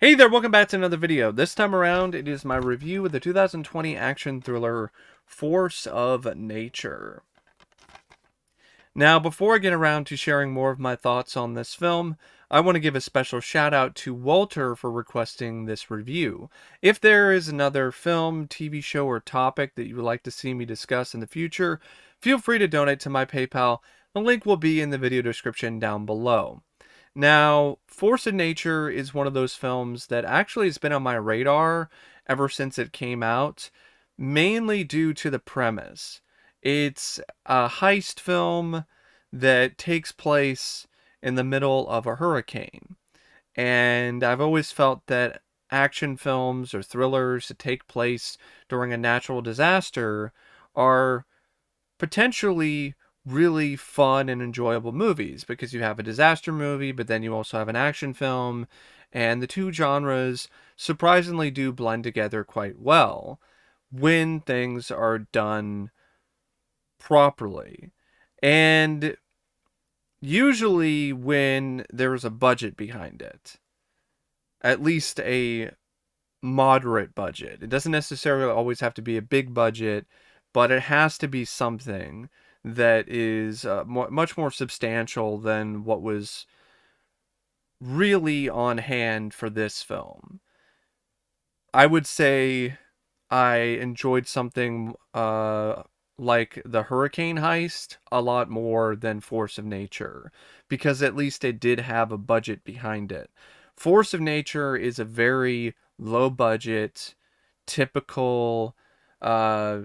Hey there, welcome back to another video. This time around, it is my review of the 2020 action thriller Force of Nature. Now, before I get around to sharing more of my thoughts on this film, I want to give a special shout out to Walter for requesting this review. If there is another film, TV show, or topic that you would like to see me discuss in the future, feel free to donate to my PayPal. The link will be in the video description down below. Now, Force of Nature is one of those films that actually has been on my radar ever since it came out, mainly due to the premise. It's a heist film that takes place in the middle of a hurricane. And I've always felt that action films or thrillers that take place during a natural disaster are potentially really fun and enjoyable movies because you have a disaster movie, but then you also have an action film, and the two genres surprisingly do blend together quite well when things are done properly. And usually when there's a budget behind it, at least a moderate budget. It doesn't necessarily always have to be a big budget, but it has to be something that is much more substantial than what was really on hand for this film. I would say I enjoyed something like the Hurricane Heist a lot more than Force of Nature, because at least it did have a budget behind it. Force of Nature is a very low budget, typical, uh,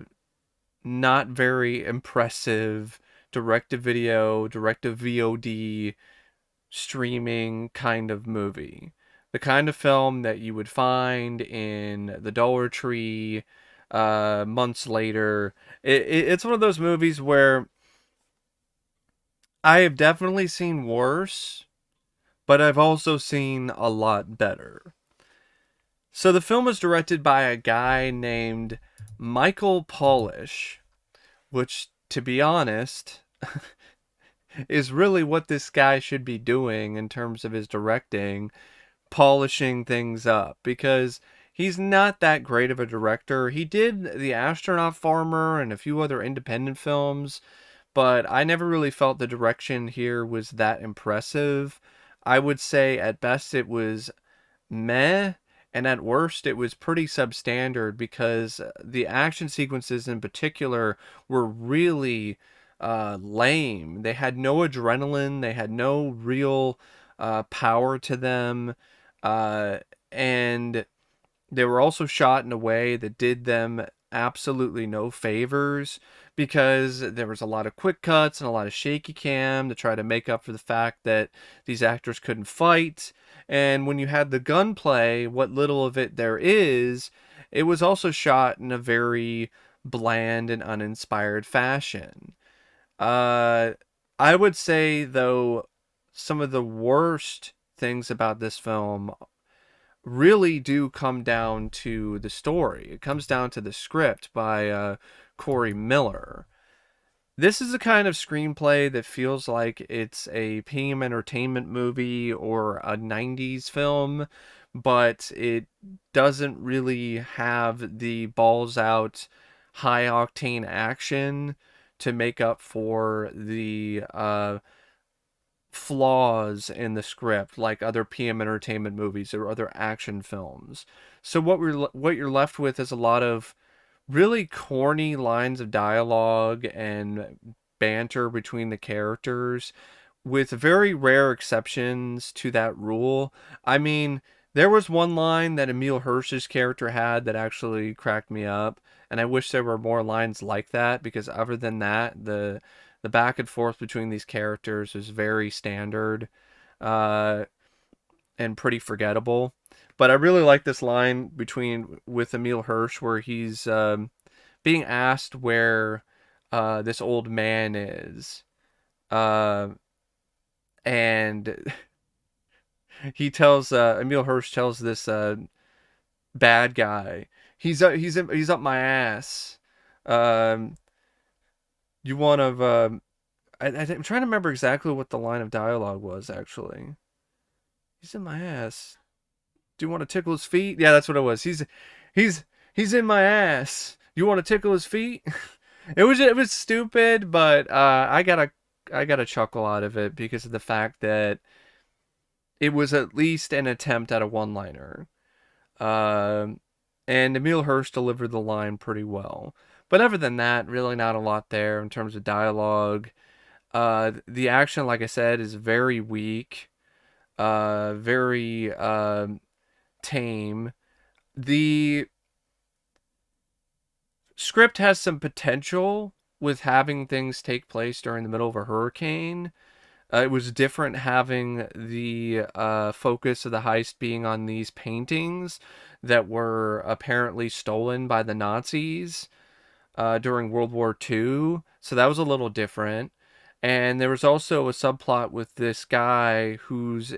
not very impressive direct to video, direct to VOD streaming kind of movie. The kind of film that you would find in the Dollar Tree months later. It's one of those movies where I have definitely seen worse, but I've also seen a lot better. So the film was directed by a guy named Michael Polish, which, to be honest, is really what this guy should be doing in terms of his directing, polishing things up, because he's not that great of a director. He did The Astronaut Farmer and a few other independent films, but I never really felt the direction here was that impressive. I would say at best it was meh, and at worst it was pretty substandard because the action sequences in particular were really lame. They had no adrenaline, they had no real power to them, uh, and they were also shot in a way that did them absolutely no favors because there was a lot of quick cuts and a lot of shaky cam to try to make up for the fact that these actors couldn't fight. And when you had the gunplay, what little of it there is, it was also shot in a very bland and uninspired fashion. Uh, I would say, though, some of the worst things about this film really do come down to the story. It comes down to the script by Corey Miller. This is a kind of screenplay that feels like it's a PM entertainment movie or a 90s film, but it doesn't really have the balls out, high octane action to make up for the flaws in the script like other PM entertainment movies or other action films. So what you're left with is a lot of really corny lines of dialogue and banter between the characters, with very rare exceptions to that rule. I mean, there was one line that Emile Hirsch's character had that actually cracked me up, and I wish there were more lines like that because other than that, the back and forth between these characters is very standard uh, and pretty forgettable. But I really like this line between with Emile Hirsch where he's being asked where this old man is, uh, and he tells Emile Hirsch tells this bad guy, he's up my ass. Um, you want of I'm trying to remember exactly what the line of dialogue was actually. He's in my ass. Do you want to tickle his feet? Yeah, that's what it was. He's he's in my ass. You want to tickle his feet? It was stupid, but I got a chuckle out of it because of the fact that it was at least an attempt at a one-liner. Um, and Emile Hirsch delivered the line pretty well. But other than that, really not a lot there in terms of dialogue. The action, like I said, is very weak, very tame. The script has some potential with having things take place during the middle of a hurricane. It was different having the focus of the heist being on these paintings that were apparently stolen by the Nazis during World War II. So that was a little different. And there was also a subplot with this guy who's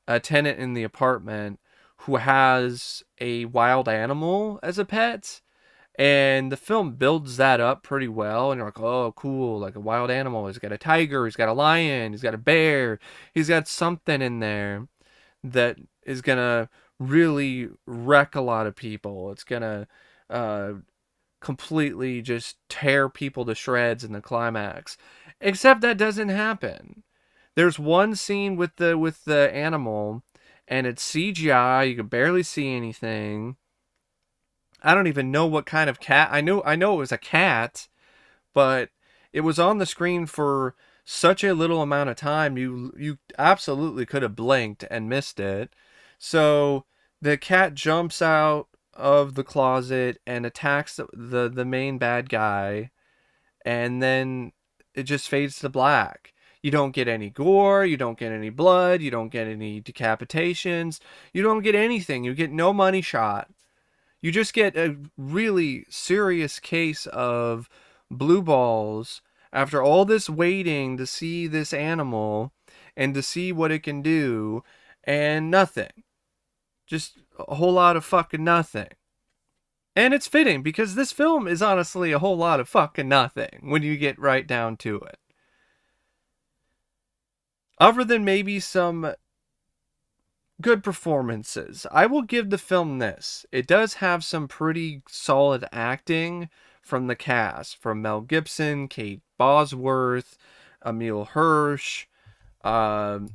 a tenant in the apartment who has a wild animal as a pet. And the film builds that up pretty well. And you're like, oh, cool. Like a wild animal. He's got a tiger. He's got a lion. He's got a bear. He's got something in there that is going to really wreck a lot of people. It's going to uh, completely just tear people to shreds in the climax. Except that doesn't happen. There's one scene with the animal, and it's CGI. You can barely see anything. I don't even know what kind of cat. I know it was a cat, but it was on the screen for such a little amount of time. You absolutely could have blinked and missed it. So the cat jumps out of the closet and attacks the main bad guy, and then it just fades to black. You don't get any gore, you don't get any blood, you don't get any decapitations, you don't get anything. You get no money shot. You just get a really serious case of blue balls after all this waiting to see this animal and to see what it can do, and nothing. Just a whole lot of fucking nothing. And it's fitting because this film is honestly a whole lot of fucking nothing when you get right down to it. Other than maybe some good performances, I will give the film this. It does have some pretty solid acting from the cast, from Mel Gibson, Kate Bosworth, Emile Hirsch, um,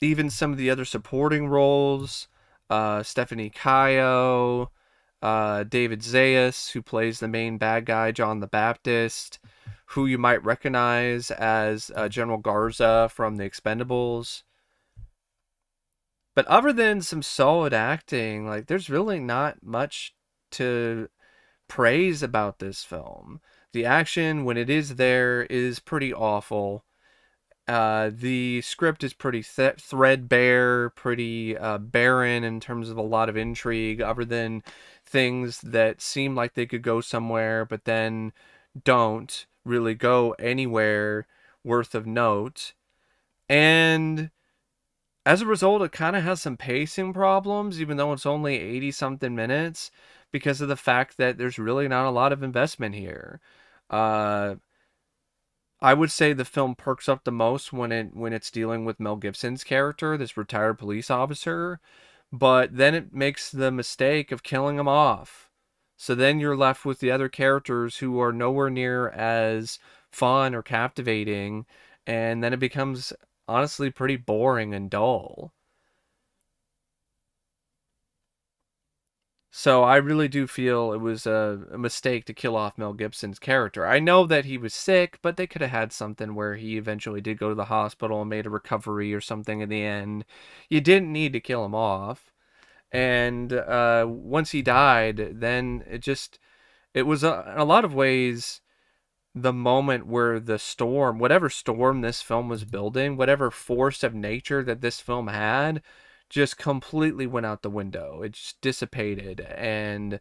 even some of the other supporting roles, Stephanie Cayo, David Zayas, who plays the main bad guy, John the Baptist, who you might recognize as General Garza from The Expendables. But other than some solid acting, like there's really not much to praise about this film. The action, when it is there, is pretty awful. The script is pretty threadbare, pretty barren in terms of a lot of intrigue, other than things that seem like they could go somewhere, but then don't really go anywhere worth of note. And as a result, it kind of has some pacing problems, even though it's only 80 something minutes, because of the fact that there's really not a lot of investment here. Uh, I would say the film perks up the most when it's dealing with Mel Gibson's character, this retired police officer, but then it makes the mistake of killing him off. So then you're left with the other characters who are nowhere near as fun or captivating, and then it becomes honestly pretty boring and dull. So I really do feel it was a mistake to kill off Mel Gibson's character. I know that he was sick, but they could have had something where he eventually did go to the hospital and made a recovery or something in the end. You didn't need to kill him off. And once he died, then it was in a lot of ways the moment where the storm, whatever storm this film was building, whatever force of nature that this film had, just completely went out the window. It just dissipated and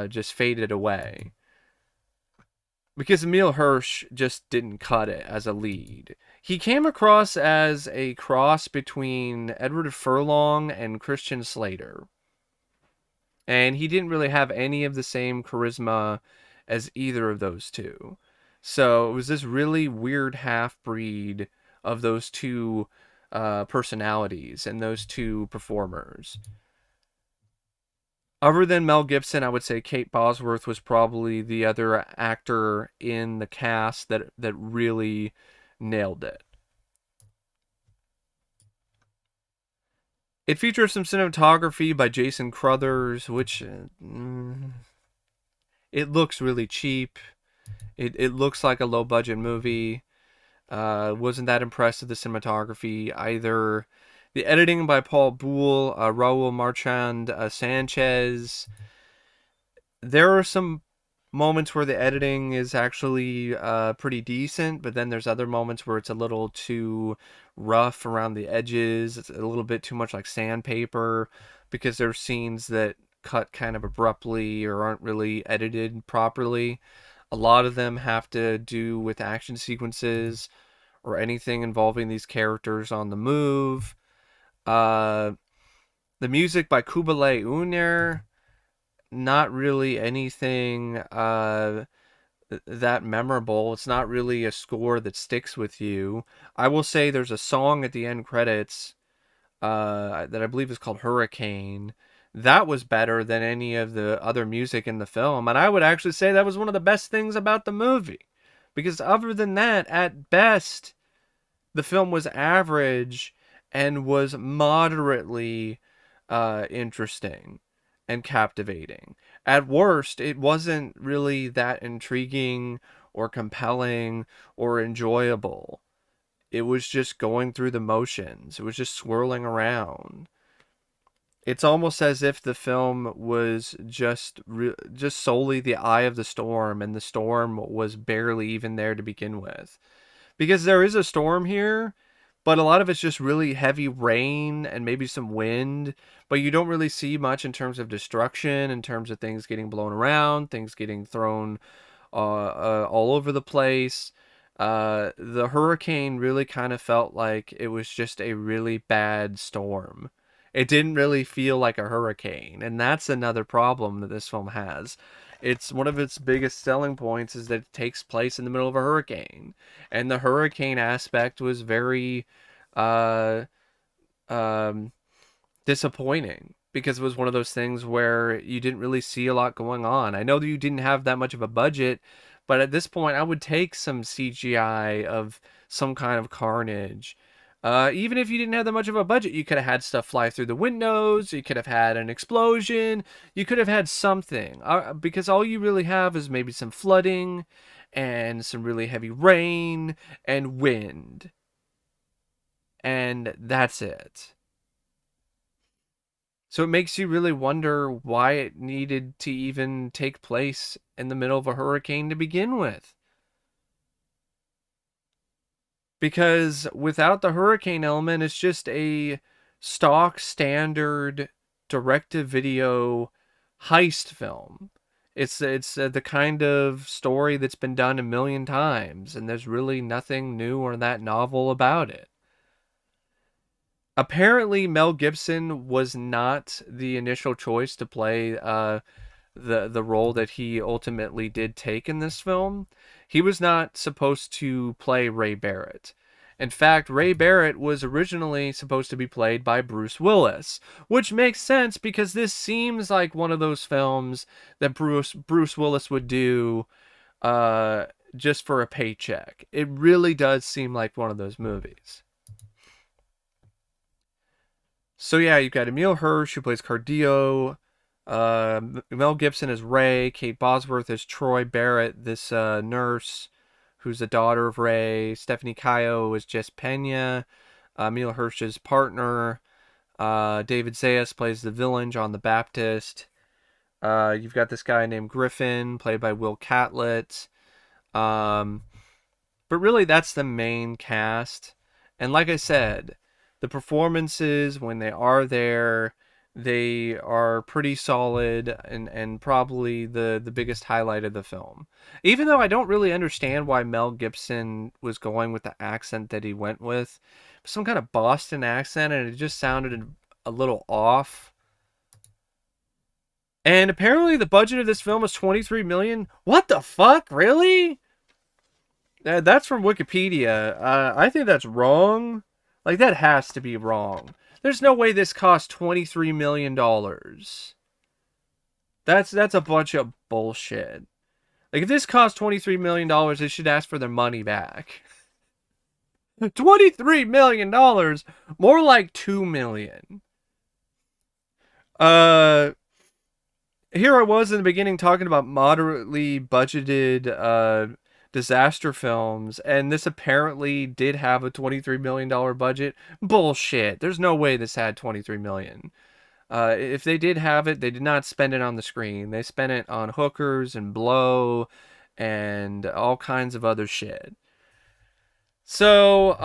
just faded away. Because Emile Hirsch just didn't cut it as a lead. He came across as a cross between Edward Furlong and Christian Slater. And he didn't really have any of the same charisma as either of those two. So it was this really weird half breed of those two personalities in those two performers. Other than Mel Gibson, I would say Kate Bosworth was probably the other actor in the cast that really nailed it. It features some cinematography by Jason Crothers, which it looks really cheap. It looks like a low budget movie. Wasn't that impressed with the cinematography either. The editing by Paul Boole, Raul Marchand Sanchez. There are some moments where the editing is actually pretty decent, but then there's other moments where it's a little too rough around the edges. It's a little bit too much like sandpaper because there's scenes that cut kind of abruptly or aren't really edited properly. A lot of them have to do with action sequences or anything involving these characters on the move. Uh, the music by Kubalay Uner, not really anything that memorable. It's not really a score that sticks with you. I will say there's a song at the end credits that I believe is called Hurricane. That was better than any of the other music in the film, and I would actually say that was one of the best things about the movie. Because other than that, at best, the film was average and was moderately interesting and captivating. At worst, it wasn't really that intriguing or compelling or enjoyable. It was just going through the motions. It was just swirling around. It's almost as if the film was just solely the eye of the storm, and the storm was barely even there to begin with. Because there is a storm here, but a lot of it's just really heavy rain and maybe some wind, but you don't really see much in terms of destruction, in terms of things getting blown around, things getting thrown all over the place. The hurricane really kind of felt like it was just a really bad storm. It didn't really feel like a hurricane, and that's another problem that this film has. It's one of its biggest selling points is that it takes place in the middle of a hurricane, and the hurricane aspect was very uh, um, disappointing because it was one of those things where you didn't really see a lot going on. I know that you didn't have that much of a budget, but at this point, I would take some CGI of some kind of carnage. Even if you didn't have that much of a budget, you could have had stuff fly through the windows. You could have had an explosion. You could have had something. Because all you really have is maybe some flooding and some really heavy rain and wind. And that's it. So it makes you really wonder why it needed to even take place in the middle of a hurricane to begin with. Because without the hurricane element, it's just a stock standard direct-to-video heist film. It's the kind of story that's been done a million times, and there's really nothing new or that novel about it. Apparently, Mel Gibson was not the initial choice to play the role that he ultimately did take in this film. He was not supposed to play Ray Barrett. In fact, Ray Barrett was originally supposed to be played by Bruce Willis, which makes sense because this seems like one of those films that Bruce Willis would do just for a paycheck. It really does seem like one of those movies. So yeah, you've got Emile Hirsch who plays Cardio, uh, Mel Gibson as Ray, Kate Bosworth as Troy Barrett, this nurse who's the daughter of Ray, Stephanie Cayo as Jess Pena, Emile Hirsch's partner, David Zayas plays the villain, John the Baptist. You've got this guy named Griffin, played by Will Catlett. Um, but really, that's the main cast. And like I said, the performances, when they are there, they are pretty solid and probably the biggest highlight of the film. Even though I don't really understand why Mel Gibson was going with the accent that he went with, some kind of Boston accent, and it just sounded a little off. And apparently the budget of this film was 23 million. What the fuck? Really? That's from Wikipedia. I think that's wrong. Like, that has to be wrong. There's no way this cost $23 million. That's a bunch of bullshit. Like, if this cost $23 million, they should ask for their money back. $23 million? More like $2 million. Uh, Here I was in the beginning talking about moderately budgeted disaster films, and this apparently did have a $23 million budget. Bullshit. There's no way this had $23 million. If they did have it, they did not spend it on the screen. They spent it on hookers and blow and all kinds of other shit. So,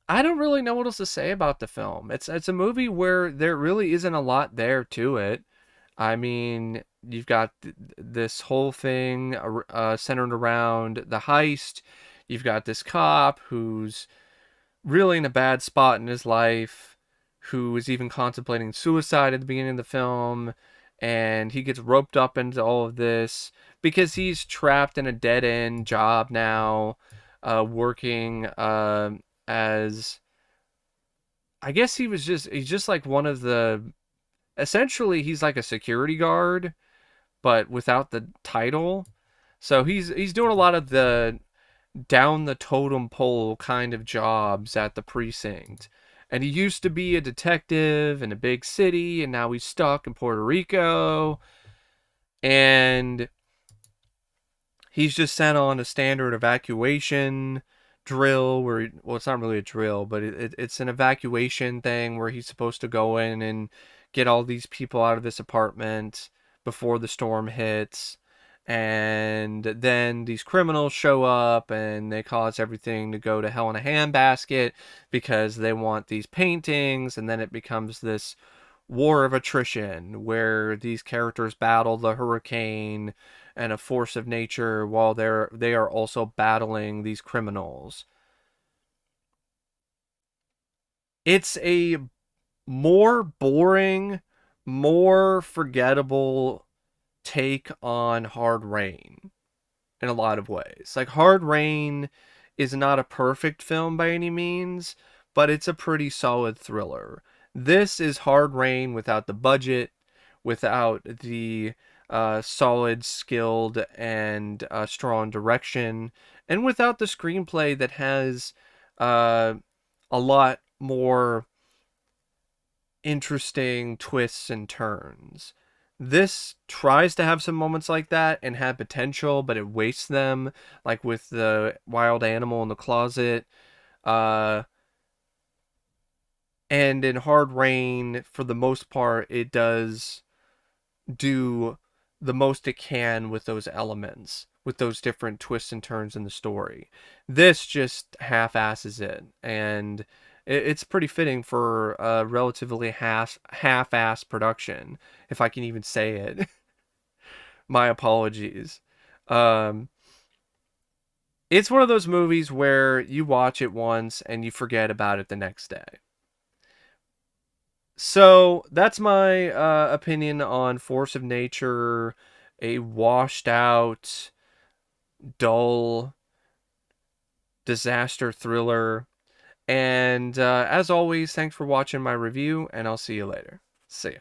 I don't really know what else to say about the film. It's a movie where there really isn't a lot there to it. I mean, you've got this whole thing centered around the heist. You've got this cop who's really in a bad spot in his life, who is even contemplating suicide at the beginning of the film, and he gets roped up into all of this because he's trapped in a dead end job now, working as, I guess he's just like one of the, essentially he's like a security guard but without the title. So he's doing a lot of the down the totem pole kind of jobs at the precinct. And he used to be a detective in a big city, and now he's stuck in Puerto Rico. And he's just sent on a standard evacuation drill where, well, it's not really a drill, but it's an evacuation thing where he's supposed to go in and get all these people out of this apartment before the storm hits. And then these criminals show up and they cause everything to go to hell in a handbasket because they want these paintings. And then it becomes this war of attrition where these characters battle the hurricane and a force of nature while they are also battling these criminals. It's a more boring, more forgettable take on Hard Rain in a lot of ways. Like, Hard Rain is not a perfect film by any means, but it's a pretty solid thriller. This is Hard Rain without the budget, without the solid, skilled, and strong direction, and without the screenplay that has uh, a lot more interesting twists and turns. This tries to have some moments like that and have potential, but it wastes them, like with the wild animal in the closet. Uh, and in Hard Rain, for the most part, it does do the most it can with those elements, with those different twists and turns in the story. This just half-asses it, and it's pretty fitting for a relatively half-ass production, if I can even say it. My apologies. Um, it's one of those movies where you watch it once and you forget about it the next day. So that's my opinion on Force of Nature, a washed out, dull disaster thriller. And as always, thanks for watching my review, and I'll see you later. See ya.